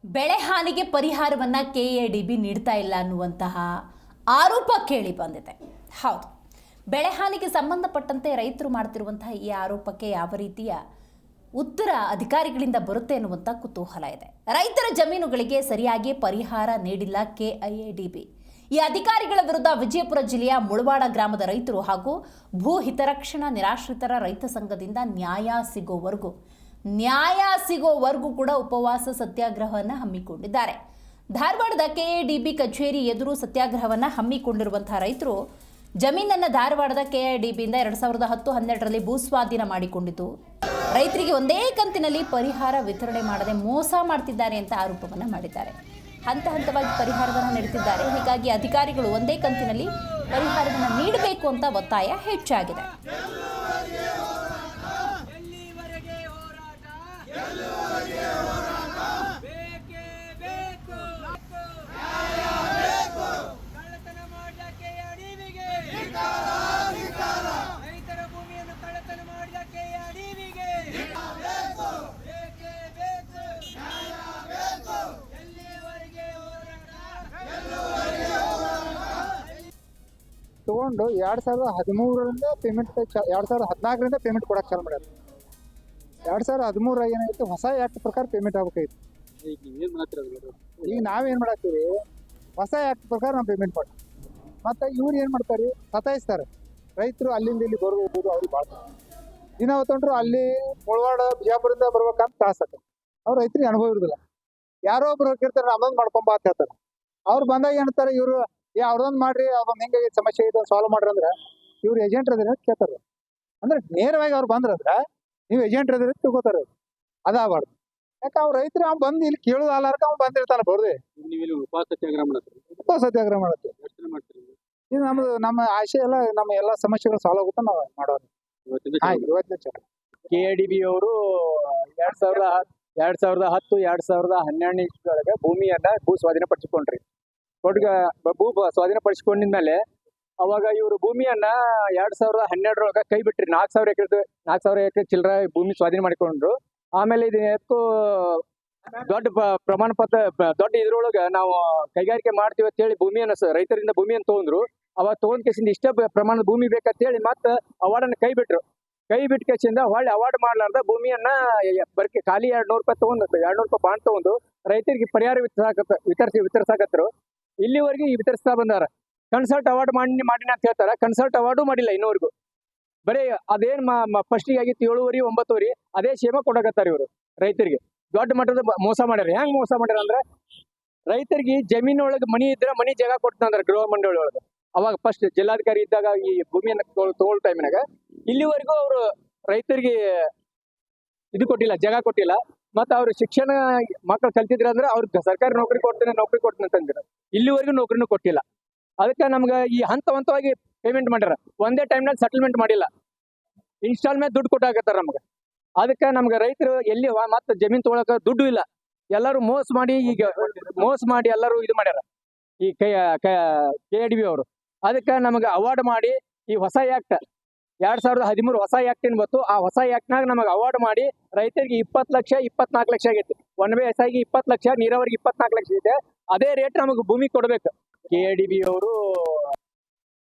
ಬೆಳೆ ಹಾನಿಗೆ ಪರಿಹಾರವನ್ನು ಕೆಎಡಿಬಿ ನೀಡ್ತಾ ಇಲ್ಲ ಅನ್ನುವಂತಹ ಆರೋಪ ಕೇಳಿ ಬಂದಿದೆ. ಹೌದು, ಬೆಳೆ ಹಾನಿಗೆ ಸಂಬಂಧಪಟ್ಟಂತೆ ರೈತರು ಮಾಡ್ತಿರುವಂತಹ ಈ ಆರೋಪಕ್ಕೆ ಯಾವ ರೀತಿಯ ಉತ್ತರ ಅಧಿಕಾರಿಗಳಿಂದ ಬರುತ್ತೆ ಅನ್ನುವಂಥ ಕುತೂಹಲ ಇದೆ. ರೈತರ ಜಮೀನುಗಳಿಗೆ ಸರಿಯಾಗಿ ಪರಿಹಾರ ನೀಡಿಲ್ಲ ಕೆಐಎಡಿಬಿ. ಈ ಅಧಿಕಾರಿಗಳ ವಿರುದ್ಧ ವಿಜಯಪುರ ಜಿಲ್ಲೆಯ ಮುಳವಾಡ ಗ್ರಾಮದ ರೈತರು ಹಾಗೂ ಭೂ ಹಿತರಕ್ಷಣಾ ನಿರಾಶ್ರಿತರ ರೈತ ಸಂಘದಿಂದ ನ್ಯಾಯ ಸಿಗೋವರೆಗೂ ಕೂಡ ಉಪವಾಸ ಸತ್ಯಾಗ್ರಹವನ್ನು ಹಮ್ಮಿಕೊಂಡಿದ್ದಾರೆ. ಧಾರವಾಡದ ಕೆಎಡಿಬಿ ಕಚೇರಿ ಎದುರು ಸತ್ಯಾಗ್ರಹವನ್ನು ಹಮ್ಮಿಕೊಂಡಿರುವಂತಹ ರೈತರು ಜಮೀನನ್ನು ಧಾರವಾಡದ ಕೆಎಡಿಬಿಯಿಂದ 2010-12ರಲ್ಲಿ ಭೂಸ್ವಾಧೀನ ಮಾಡಿಕೊಂಡಿದ್ದು, ರೈತರಿಗೆ ಒಂದೇ ಕಂತಿನಲ್ಲಿ ಪರಿಹಾರ ವಿತರಣೆ ಮಾಡದೆ ಮೋಸ ಮಾಡ್ತಿದ್ದಾರೆ ಅಂತ ಆರೋಪವನ್ನು ಮಾಡಿದ್ದಾರೆ. ಹಂತ ಹಂತವಾಗಿ ಪರಿಹಾರವನ್ನು ನೀಡುತ್ತಿದ್ದಾರೆ. ಹೀಗಾಗಿ ಅಧಿಕಾರಿಗಳು ಒಂದೇ ಕಂತಿನಲ್ಲಿ ಪರಿಹಾರವನ್ನು ನೀಡಬೇಕು ಅಂತ ಒತ್ತಾಯ ಹೆಚ್ಚಾಗಿದೆ. ತಗೊಂಡು 2013ರಿಂದ ಪೇಮೆಂಟ್ 2014ರಿಂದ ಪೇಮೆಂಟ್ ಕೊಡಕ್ಕೆ ಚಾಲು ಮಾಡ್ಯಾರ. 2013 ಏನಾಗಿತ್ತು, ಹೊಸ ಆ್ಯಕ್ಟ್ ಪ್ರಕಾರ ಪೇಮೆಂಟ್ ಆಗ್ಬೇಕಾಗಿತ್ತು. ಈಗ ನಾವೇನು ಮಾಡತ್ತೀವಿ, ಹೊಸ ಆ್ಯಕ್ಟ್ ಪ್ರಕಾರ ನಾವು ಪೇಮೆಂಟ್ ಮಾಡ್ತೀವಿ. ಮತ್ತು ಇವ್ರು ಏನು ಮಾಡ್ತಾರೆ, ಸತಾಯಿಸ್ತಾರೆ ರೈತರು. ಅಲ್ಲಿಂದ ಇಲ್ಲಿ ಬರ್ಬೋದು, ಅವ್ರಿಗೆ ಭಾಳ ದಿನ ಹೊತ್ತೊಂಡ್ರು ಅಲ್ಲಿ ಮುಳವಾಡ ಬಿಜಾಪುರದಿಂದ ಬರ್ಬೇಕಂತ ತ್ರಾಸತ್ತೆ. ಅವ್ರು ರೈತರಿಗೆ ಅನುಭವ ಇರೋದಿಲ್ಲ. ಯಾರೋ ಒಬ್ರು ಹೋಗಿರ್ತಾರೆ, ನಮ್ಮದೊಂದು ಮಾಡ್ಕೊಂಬ ಅಂತ ಹೇಳ್ತಾರೆ. ಅವ್ರು ಬಂದಾಗ ಏನಂತಾರೆ, ಇವರು ಅವ್ರದೊಂದು ಮಾಡ್ರಿ, ಅದೊಂದು ಹಿಂಗಾಗಿ ಸಮಸ್ಯೆ ಇದೆ ಸಾಲ್ವ್ ಮಾಡ್ರಿ ಅಂದ್ರೆ ಇವ್ರು ಏಜೆಂಟ್ ಅದ್ರಿ ಅಂತ ಕೇಳ್ತಾರೆ. ಅಂದ್ರೆ ನೇರವಾಗಿ ಅವ್ರು ಬಂದ್ರಂದ್ರೆ ನೀವು ಏಜೆಂಟ್ ಅದ್ರಿ ಅಂತ ತಿಳ್ಕೊತಾರೆ. ಅದಾಗಬಾರ್ದು. ಯಾಕೆ ಅವ್ರು ರೈತರು ಅವ್ನು ಬಂದು ಇಲ್ಲಿ ಕೇಳೋದು ಅಲ್ಲಾರ್ಕ ಅವ್ನು ಬಂದಿರ್ತಾನೆ ಬರ್ರಿ. ಉಪವಾಸ ಸತ್ಯಾಗ್ರಹ ಮಾಡುತ್ತೆ. ಇದು ನಮ್ಮ ಆಶೆ ಎಲ್ಲ, ನಮ್ಮ ಎಲ್ಲ ಸಮಸ್ಯೆಗಳು ಸಾಲ್ವ್ ಆಗುತ್ತೆ ನಾವು ಮಾಡೋದು. ಇವತ್ತಿನ ಕೆಎಡಿಬಿ ಅವರು 2010-2012 ಭೂಮಿಯನ್ನ ಭೂ ಸ್ವಾಧೀನ ಪಡಿಸಿಕೊಂಡ್ರಿ. ಭೂ ಸ್ವಾಧೀನ ಪಡಿಸಿಕೊಂಡಿದ್ಮೇಲೆ ಅವಾಗ ಇವರು ಭೂಮಿಯನ್ನ 2012 ಕೈ ಬಿಟ್ರಿ. 4,000 ಎಕರೆ ಚಿಲ್ಲರ ಭೂಮಿ ಸ್ವಾಧೀನ ಮಾಡಿಕೊಂಡ್ರು. ಆಮೇಲೆ ಇದಕ್ಕೂ ದೊಡ್ಡ ಪ್ರಮಾಣ ಪತ್ರ, ದೊಡ್ಡ ಇದ್ರೊಳಗ ನಾವು ಕೈಗಾರಿಕೆ ಮಾಡ್ತೀವಿ ಅಂತ ಹೇಳಿ ಭೂಮಿಯನ್ನ ರೈತರಿಂದ ಭೂಮಿಯನ್ನು ತಗೊಂಡ್ರು. ಅವಾಗ ತಗೊಂಡ್ ಕೇಸಿಂದ ಇಷ್ಟ ಪ್ರಮಾಣದ ಭೂಮಿ ಬೇಕಂತ ಹೇಳಿ ಮತ್ತೆ ಅವಾರ್ಡನ್ನ ಕೈ ಬಿಟ್ರು. ಕೈ ಬಿಟ್ಟ ಕೇಸಿಂದ ಹೊಳ್ಳಿ ಅವಾರ್ಡ್ ಮಾಡ್ಲಾರ್ದ ಭೂಮಿಯನ್ನ ಬರ್ಕೆ ಖಾಲಿ 200 ರೂಪಾಯಿ ತಗೊಂಡು 200 ರೂಪಾಯಿ ಬಾಂಡ್ ತಗೊಂಡು ರೈತರಿಗೆ ಪರಿಹಾರ ವಿತರಿಸಾಕತ್ರು. ಇಲ್ಲಿವರೆಗೂ ವಿತರಿಸ್ತಾ ಬಂದಾರ. ಕನ್ಸಲ್ಟ್ ಅವಾರ್ಡ್ ಮಾಡಿನ ಅಂತ ಹೇಳ್ತಾರ. ಕನ್ಸಲ್ಟ್ ಅವಾರ್ಡು ಮಾಡಿಲ್ಲ ಇನ್ನೂವರೆಗೂ. ಬರೀ ಅದೇನ್ ಫಸ್ಟಿಗೆ ಆಗಿತ್ತು 7-9 ಅದೇ ಸೇಮ ಕೊಡಕತ್ತಾರ ಇವರು ರೈತರಿಗೆ. ದೊಡ್ಡ ಮಟ್ಟದ ಮೋಸ ಮಾಡ್ಯಾರ. ಹೆಂಗ್ ಮೋಸ ಮಾಡ್ಯಾರ ಅಂದ್ರೆ, ರೈತರಿಗೆ ಜಮೀನೊಳಗೆ ಮನಿ ಇದ್ರೆ ಮನಿ ಜಾಗ ಕೊಡ್ತಂದ್ರ ಗೃಹ ಮಂಡಳಿ ಒಳಗೆ. ಅವಾಗ ಫಸ್ಟ್ ಜಿಲ್ಲಾಧಿಕಾರಿ ಇದ್ದಾಗ ಈ ಭೂಮಿಯನ್ನು ತಗೊಳ್ಳೋ ಟೈಮಿನಾಗ ಇಲ್ಲಿವರೆಗೂ ಅವರು ರೈತರಿಗೆ ಇದು ಕೊಟ್ಟಿಲ್ಲ, ಜಾಗ ಕೊಟ್ಟಿಲ್ಲ. ಮತ್ತ ಅವ್ರ ಶಿಕ್ಷಣ ಮಕ್ಕಳು ಕಲ್ತಿದ್ರ ಅಂದ್ರೆ ಅವ್ರಿಗೆ ಸರ್ಕಾರಿ ನೌಕರಿ ಕೊಡ್ತೇನೆ ಅಂತಂದಿರ. ಇಲ್ಲಿವರೆಗೂ ನೌಕರಿನೂ ಕೊಟ್ಟಿಲ್ಲ. ಅದಕ್ಕೆ ನಮ್ಗೆ ಈ ಹಂತವಾಗಿ ಪೇಮೆಂಟ್ ಮಾಡ್ಯಾರ. ಒಂದೇ ಟೈಮ್ನಾಗ ಸೆಟಲ್ಮೆಂಟ್ ಮಾಡಿಲ್ಲ. ಇನ್ಸ್ಟಾಲ್ಮೆಂಟ್ ದುಡ್ಡು ಕೊಟ್ಟಾಕತ್ತಾರ ನಮ್ಗೆ. ಅದಕ್ಕೆ ನಮ್ಗೆ ರೈತರು ಎಲ್ಲಿ ಮತ್ತೆ ಜಮೀನ್ ತಗೊಳಕ ದುಡ್ಡು ಇಲ್ಲ. ಎಲ್ಲರೂ ಮೋಸ ಮಾಡಿ ಎಲ್ಲರೂ ಇದು ಮಾಡ್ಯಾರ ಈ ಕೆಎಡಿಬಿ ಅವರು. ಅದಕ್ಕೆ ನಮಗೆ ಅವಾರ್ಡ್ ಮಾಡಿ ಈ ಹೊಸ ಆ್ಯಕ್ಟ್ 2013 ಹೊಸ ಆ್ಯಕ್ಟ್ ಏನ್ ಬಂತು, ಆ ಹೊಸ ಆ್ಯಕ್ಟ್ನಾಗ ನಮಗೆ ಅವಾರ್ಡ್ ಮಾಡಿ ರೈತರಿಗೆ 20 ಲಕ್ಷ 24 ಲಕ್ಷ ಆಗೈತಿ. 1 ಬೇಸಾಯಿಗೆ 20 ಲಕ್ಷ, ನೀರಾವರಿಗೆ 24 ಲಕ್ಷ ಇದೆ. ಅದೇ ರೇಟ್ ನಮಗೆ ಭೂಮಿ ಕೊಡ್ಬೇಕು. ಕೆಎಡಿಬಿ ಅವರು